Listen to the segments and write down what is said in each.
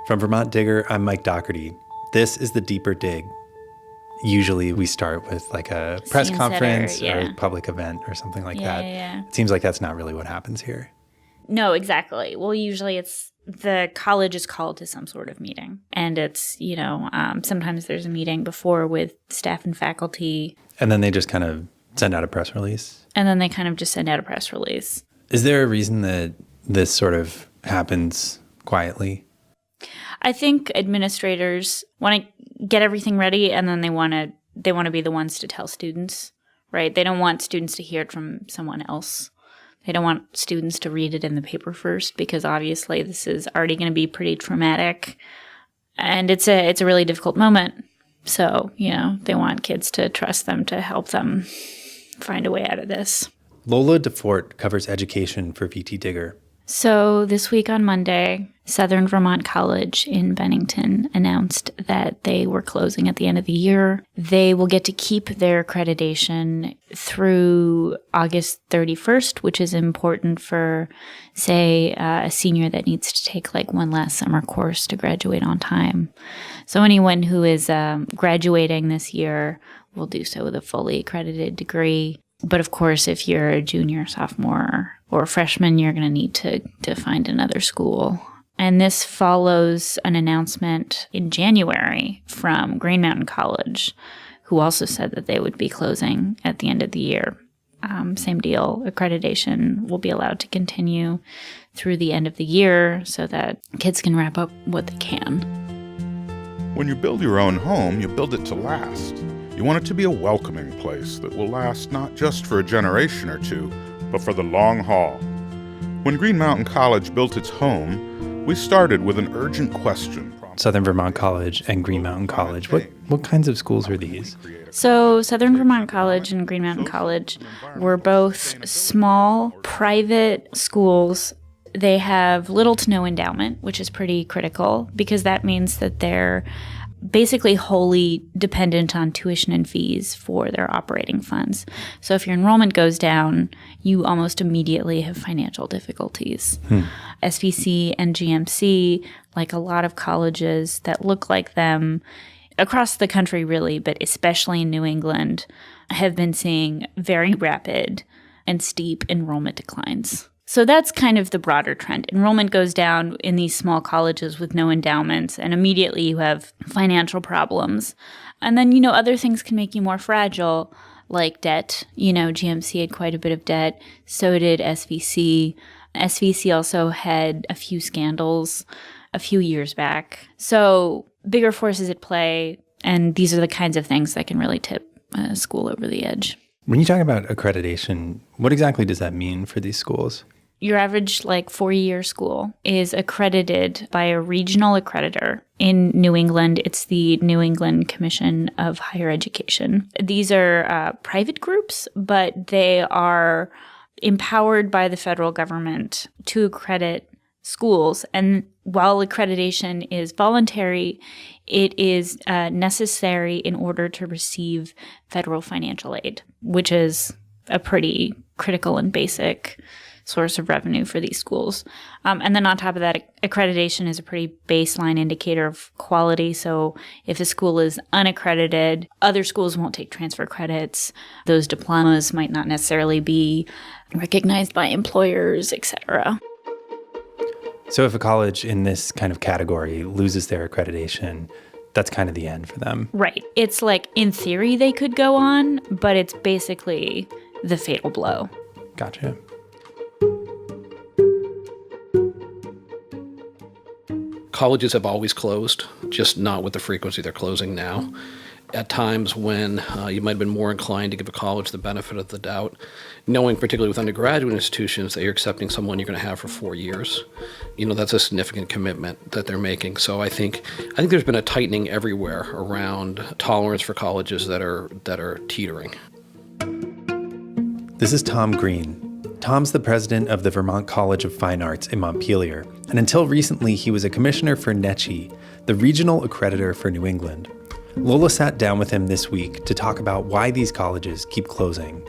From Vermont Digger, I'm Mike Doherty. This is the Deeper Dig. Usually we start with like a press conference or a public event or something like that. Yeah. It seems like that's not really what happens here. No, exactly. Well, usually it's the college is called to some sort of meeting. And it's, sometimes there's a meeting before with staff and faculty. And then they just kind of send out a press release. Is there a reason that this sort of happens quietly? I think administrators want to get everything ready, and then they want to be the ones to tell students, right? They don't want students to hear it from someone else. They don't want students to read it in the paper first, because obviously this is already going to be pretty traumatic, and it's a really difficult moment. So, they want kids to trust them to help them find a way out of this. Lola DeFort covers education for VT Digger. So this week on Monday, Southern Vermont College in Bennington announced that they were closing at the end of the year. They will get to keep their accreditation through August 31st, which is important for, say, a senior that needs to take like one last summer course to graduate on time. So anyone who is graduating this year will do so with a fully accredited degree. But of course, if you're a junior, sophomore, or a freshman, you're going to need to find another school. And this follows an announcement in January from Green Mountain College, who also said that they would be closing at the end of the year. Same deal. Accreditation will be allowed to continue through the end of the year so that kids can wrap up what they can. When you build your own home, you build it to last. You want it to be a welcoming place that will last not just for a generation or two, but for the long haul. When Green Mountain College built its home, we started with an urgent question. Southern Vermont College and Green Mountain College. What kinds of schools are these? So Southern Vermont College and Green Mountain College were both small, private schools. They have little to no endowment, which is pretty critical because that means that they're basically wholly dependent on tuition and fees for their operating funds. So if your enrollment goes down, you almost immediately have financial difficulties. SVC and GMC, like a lot of colleges that look like them across the country really, but especially in New England, have been seeing very rapid and steep enrollment declines. So that's kind of the broader trend. Enrollment goes down in these small colleges with no endowments, and immediately you have financial problems. And then, other things can make you more fragile, like debt. GMC had quite a bit of debt. So did SVC. SVC also had a few scandals a few years back. So bigger forces at play, and these are the kinds of things that can really tip a school over the edge. When you talk about accreditation, what exactly does that mean for these schools? Your average 4-year school is accredited by a regional accreditor. In New England, it's the New England Commission of Higher Education. These are private groups, but they are empowered by the federal government to accredit schools. And while accreditation is voluntary, it is necessary in order to receive federal financial aid, which is a pretty critical and basic source of revenue for these schools. And then on top of that, accreditation is a pretty baseline indicator of quality. So if a school is unaccredited, other schools won't take transfer credits. Those diplomas might not necessarily be recognized by employers, etc. So if a college in this kind of category loses their accreditation, that's kind of the end for them. Right. It's in theory, they could go on, but it's basically the fatal blow. Gotcha. Colleges have always closed, just not with the frequency they're closing now. At times when you might have been more inclined to give a college the benefit of the doubt, knowing particularly with undergraduate institutions that you're accepting someone you're going to have for 4 years. That's a significant commitment that they're making. So I think there's been a tightening everywhere around tolerance for colleges that are teetering. This is Tom Green. Tom's the president of the Vermont College of Fine Arts in Montpelier, and until recently he was a commissioner for NECHI, the regional accreditor for New England. Lola sat down with him this week to talk about why these colleges keep closing.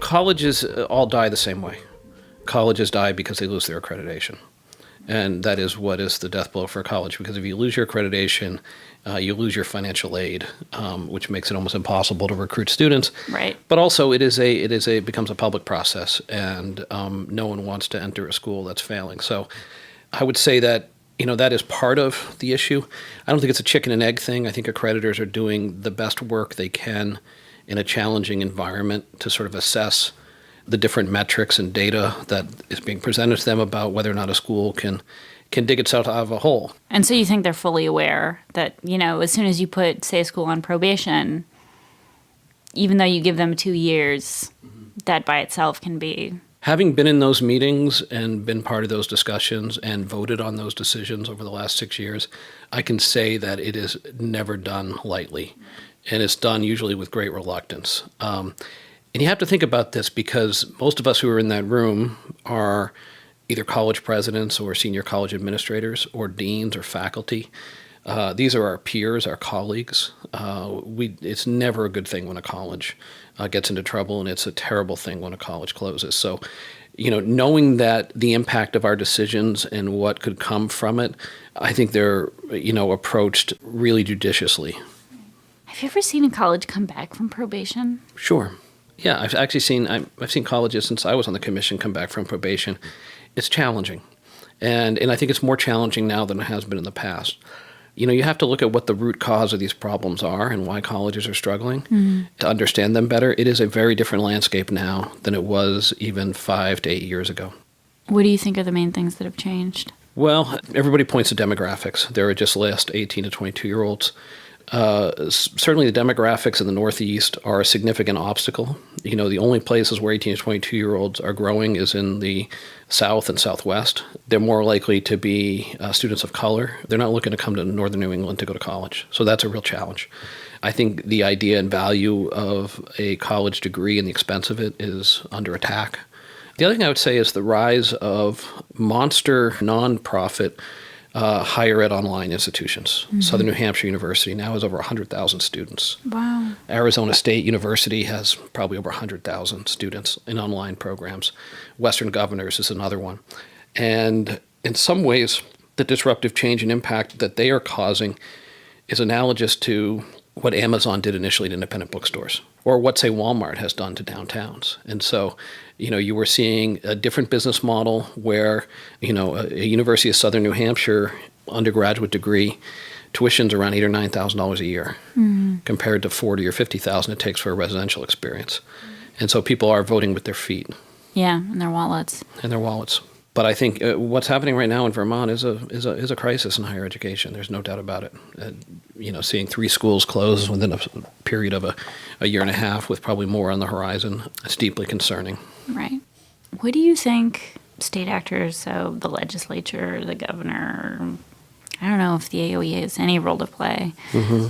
Colleges all die the same way. Colleges die because they lose their accreditation. And that is what is the death blow for college, because if you lose your accreditation, you lose your financial aid, which makes it almost impossible to recruit students. Right. But also, it becomes a public process, and no one wants to enter a school that's failing. So, I would say that that is part of the issue. I don't think it's a chicken and egg thing. I think accreditors are doing the best work they can in a challenging environment to sort of assess the different metrics and data that is being presented to them about whether or not a school can dig itself out of a hole. And so you think they're fully aware that, as soon as you put, say, a school on probation, even though you give them 2 years, that by itself can be... Having been in those meetings and been part of those discussions and voted on those decisions over the last 6 years, I can say that it is never done lightly. And it's done usually with great reluctance. And you have to think about this, because most of us who are in that room are either college presidents or senior college administrators or deans or faculty. These are our peers, our colleagues. It's never a good thing when a college gets into trouble, and it's a terrible thing when a college closes. So, knowing that the impact of our decisions and what could come from it, I think they're, approached really judiciously. Have you ever seen a college come back from probation? Sure. Yeah, I've seen colleges since I was on the commission come back from probation. It's challenging, and I think it's more challenging now than it has been in the past. You have to look at what the root cause of these problems are and why colleges are struggling to understand them better. It is a very different landscape now than it was even 5 to 8 years ago. What do you think are the main things that have changed? Well, everybody points to demographics. There are just list 18 to 22-year-olds. Certainly the demographics in the Northeast are a significant obstacle. The only places where 18 to 22-year-olds are growing is in the South and Southwest. They're more likely to be students of color. They're not looking to come to Northern New England to go to college. So that's a real challenge. I think the idea and value of a college degree and the expense of it is under attack. The other thing I would say is the rise of monster nonprofit higher ed online institutions. Southern New Hampshire University now has over 100,000 students. Wow. Arizona State University has probably over 100,000 students in online programs. Western Governors is another one. And in some ways, the disruptive change and impact that they are causing is analogous to what Amazon did initially to independent bookstores, or what, say, Walmart has done to downtowns. And so, you were seeing a different business model where, a University of Southern New Hampshire undergraduate degree tuition's around $8,000 or $9,000 a year compared to $40,000 or $50,000 it takes for a residential experience. And so people are voting with their feet. Yeah, and their wallets. But I think what's happening right now in Vermont is a crisis in higher education. There's no doubt about it. Seeing 3 schools close within a period of a year and a half, with probably more on the horizon, is deeply concerning. Right. What do you think state actors, so the legislature, the governor, I don't know if the AOE has any role to play,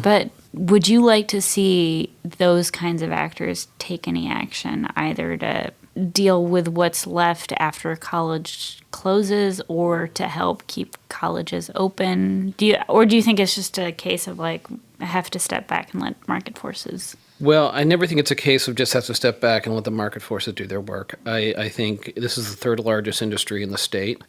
but would you like to see those kinds of actors take any action, either to deal with what's left after college closes or to help keep colleges open? Do you think it's just a case of I have to step back and let market forces? Well, I never think it's a case of just have to step back and let the market forces do their work. I think this is the 3rd largest industry in the state.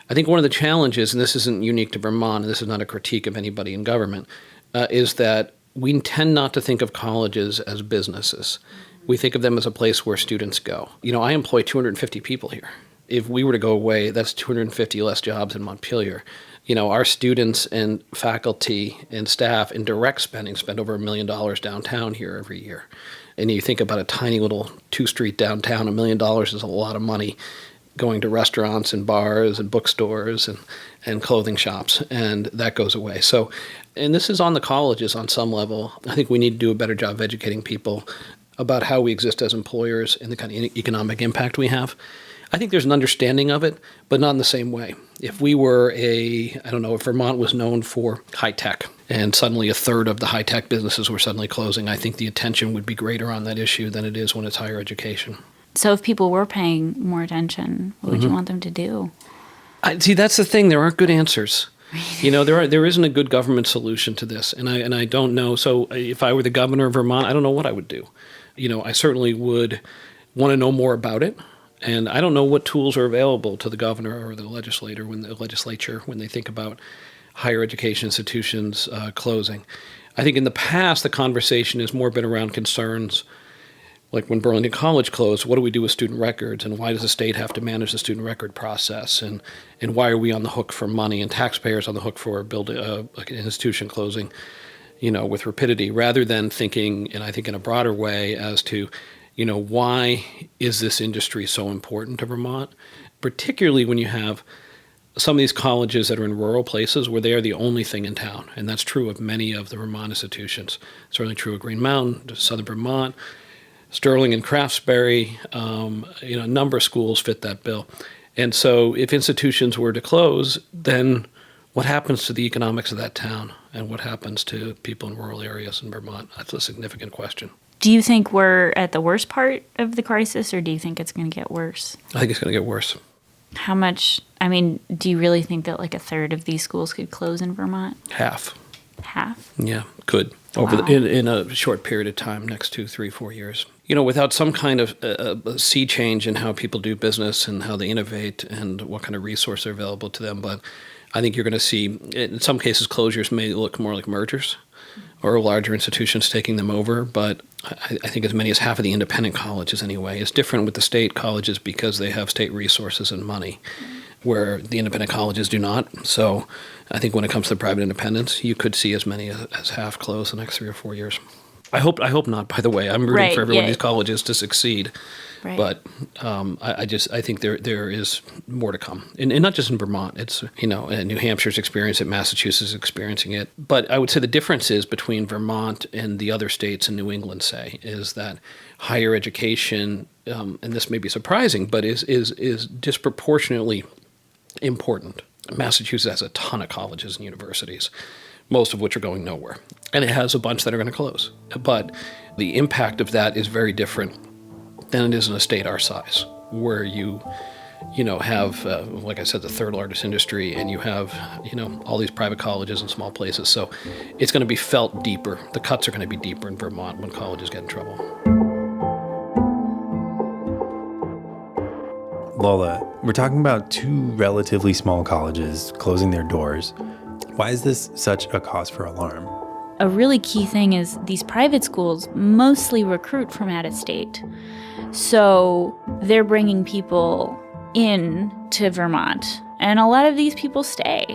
I think one of the challenges, and this isn't unique to Vermont, and this is not a critique of anybody in government, is that we tend not to think of colleges as businesses. We think of them as a place where students go. I employ 250 people here. If we were to go away, that's 250 less jobs in Montpelier. Our students and faculty and staff in direct spending spend over $1 million downtown here every year. And you think about a tiny little 2-street downtown, $1 million is a lot of money going to restaurants and bars and bookstores and clothing shops, and that goes away. So, and this is on the colleges on some level. I think we need to do a better job of educating people about how we exist as employers and the kind of economic impact we have. I think there's an understanding of it, but not in the same way. If we were if Vermont was known for high tech and suddenly a third of the high tech businesses were suddenly closing, I think the attention would be greater on that issue than it is when it's higher education. So if people were paying more attention, what would you want them to do? See, that's the thing. There aren't good answers. There isn't a good government solution to this, and I don't know. So if I were the governor of Vermont, I don't know what I would do. I certainly would want to know more about it. And I don't know what tools are available to the governor or the legislature when they think about higher education institutions closing. I think in the past, the conversation has more been around concerns like when Burlington College closed, what do we do with student records, and why does the state have to manage the student record process, and why are we on the hook for money and taxpayers on the hook for building like an institution closing, with rapidity, rather than thinking, and I think in a broader way, as to, why is this industry so important to Vermont, particularly when you have some of these colleges that are in rural places where they are the only thing in town, and that's true of many of the Vermont institutions. Certainly true of Green Mountain, Southern Vermont, Sterling and Craftsbury, a number of schools fit that bill. And so if institutions were to close, then what happens to the economics of that town? And what happens to people in rural areas in Vermont? That's a significant question. Do you think we're at the worst part of the crisis, or do you think it's going to get worse? I think it's going to get worse. How much, do you really think that like a third of these schools could close in Vermont? Half. Half? Yeah, could. Wow. In a short period of time, next 2, 3, 4 years. Without some kind of a sea change in how people do business and how they innovate and what kind of resources are available to them. But I think you're going to see, in some cases, closures may look more like mergers or larger institutions taking them over. But I think as many as half of the independent colleges, anyway, is different with the state colleges because they have state resources and money, where the independent colleges do not. So I think when it comes to private independence, you could see as many as half close the next 3 or 4 years. I hope not, by the way. I'm rooting for every one of these colleges to succeed. Right. But I think there is more to come. And not just in Vermont. It's, New Hampshire's experienced it, Massachusetts is experiencing it. But I would say the difference is between Vermont and the other states in New England, say, is that higher education, and this may be surprising, but is disproportionately important. Massachusetts has a ton of colleges and universities, most of which are going nowhere. And it has a bunch that are going to close. But the impact of that is very different than it is in a state our size, where you have, like I said, the third largest industry, and you have, all these private colleges in small places. So it's going to be felt deeper. The cuts are going to be deeper in Vermont when colleges get in trouble. Lola, we're talking about 2 relatively small colleges closing their doors. Why is this such a cause for alarm? A really key thing is these private schools mostly recruit from out of state. So they're bringing people in to Vermont, and a lot of these people stay,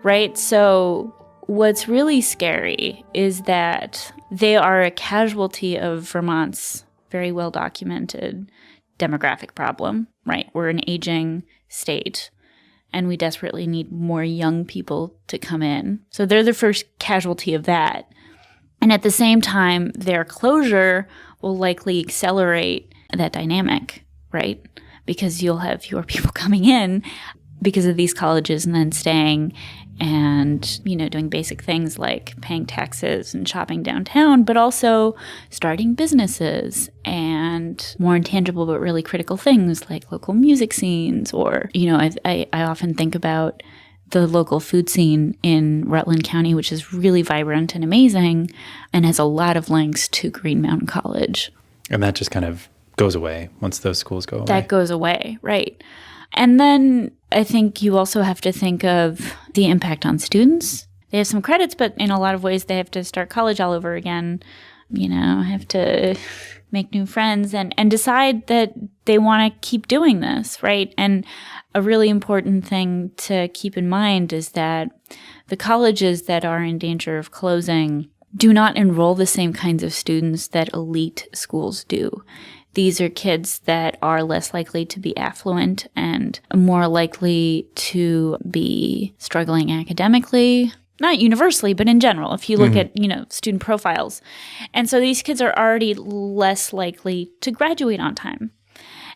right? So what's really scary is that they are a casualty of Vermont's very well documented demographic problem, right? We're an aging state, and we desperately need more young people to come in. So they're the first casualty of that. And at the same time, their closure will likely accelerate that dynamic, right? Because you'll have fewer people coming in because of these colleges and then staying and, doing basic things like paying taxes and shopping downtown, but also starting businesses and more intangible but really critical things like local music scenes, or, I often think about the local food scene in Rutland County, which is really vibrant and amazing and has a lot of links to Green Mountain College. And that just kind of goes away once those schools go away. That goes away, right. And then I think you also have to think of the impact on students. They have some credits, but in a lot of ways they have to start college all over again, have to make new friends and decide that they want to keep doing this, right? And a really important thing to keep in mind is that the colleges that are in danger of closing do not enroll the same kinds of students that elite schools do. These are kids that are less likely to be affluent and more likely to be struggling academically, not universally, but in general, if you look at, student profiles. And so these kids are already less likely to graduate on time.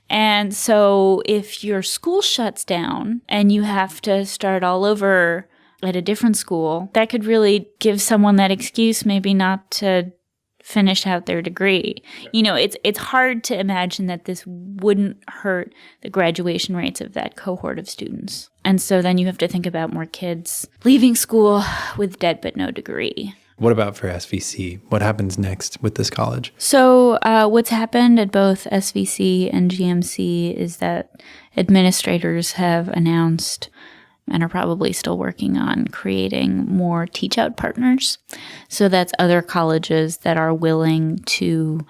And so if your school shuts down and you have to start all over at a different school, that could really give someone that excuse maybe not to finish out their degree. It's hard to imagine that this wouldn't hurt the graduation rates of that cohort of students. And so then you have to think about more kids leaving school with debt but no degree. What about for SVC? What happens next with this college? So what's happened at both SVC and GMC is that administrators have announced and are probably still working on creating more teach-out partners. So that's other colleges that are willing to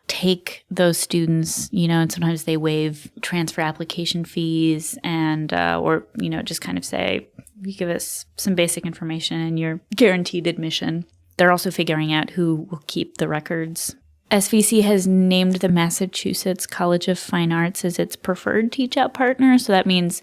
take those students, and sometimes they waive transfer application fees and, or, just kind of say, you give us some basic information and you're guaranteed admission. They're also figuring out who will keep the records. SVC has named the Massachusetts College of Fine Arts as its preferred teach-out partner. So that means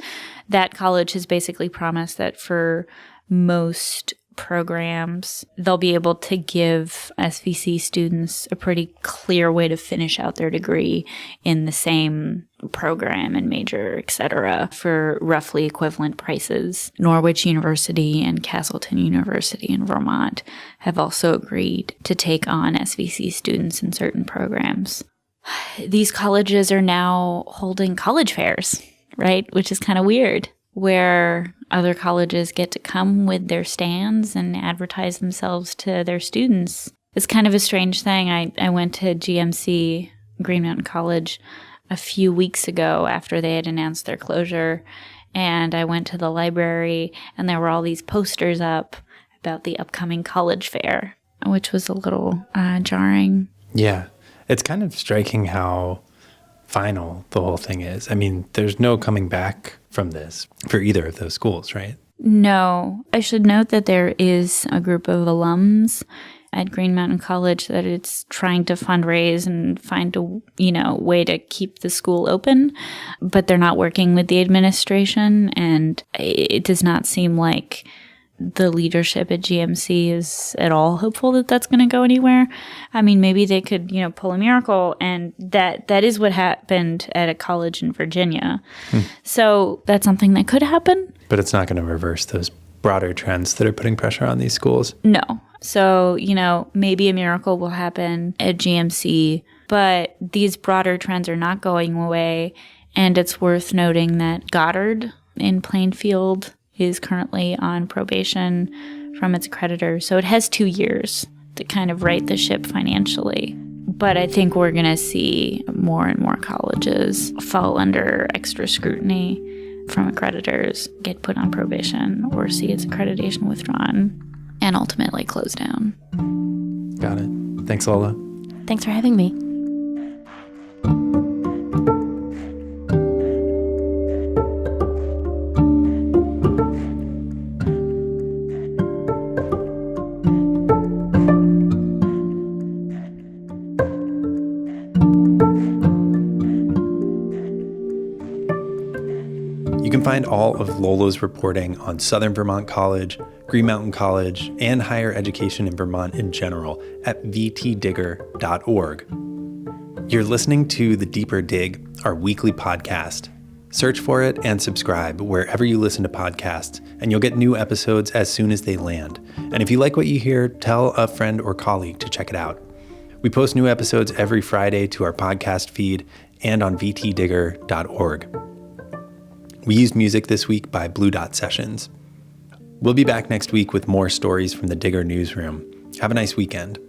that college has basically promised that for most programs, they'll be able to give SVC students a pretty clear way to finish out their degree in the same program and major, etc., for roughly equivalent prices. Norwich University and Castleton University in Vermont have also agreed to take on SVC students in certain programs. These colleges are now holding college fairs, right? Which is kind of weird, where other colleges get to come with their stands and advertise themselves to their students. It's kind of a strange thing. I went to GMC, Green Mountain College, a few weeks ago after they had announced their closure, and I went to the library and there were all these posters up about the upcoming college fair, which was a little jarring. Yeah, it's kind of striking how final the whole thing is. I mean, there's no coming back from this for either of those schools, right? No. I should note that there is a group of alums at Green Mountain College that it's trying to fundraise and find a way to keep the school open, but they're not working with the administration, and it does not seem like the leadership at GMC is at all hopeful that that's going to go anywhere. I mean, maybe they could, pull a miracle, and that is what happened at a college in Virginia. So that's something that could happen. But it's not going to reverse those broader trends that are putting pressure on these schools. No. So, maybe a miracle will happen at GMC, but these broader trends are not going away. And it's worth noting that Goddard in Plainfield is currently on probation from its creditors. So it has 2 years to kind of right the ship financially. But I think we're going to see more and more colleges fall under extra scrutiny from accreditors, get put on probation, or see its accreditation withdrawn, and ultimately close down. Got it. Thanks, Lola. Thanks for having me. You can find all of Lola's reporting on Southern Vermont College, Green Mountain College, and higher education in Vermont in general at vtdigger.org. You're listening to The Deeper Dig, our weekly podcast. Search for it and subscribe wherever you listen to podcasts, and you'll get new episodes as soon as they land. And if you like what you hear, tell a friend or colleague to check it out. We post new episodes every Friday to our podcast feed and on vtdigger.org. We used music this week by Blue Dot Sessions. We'll be back next week with more stories from the Digger newsroom. Have a nice weekend.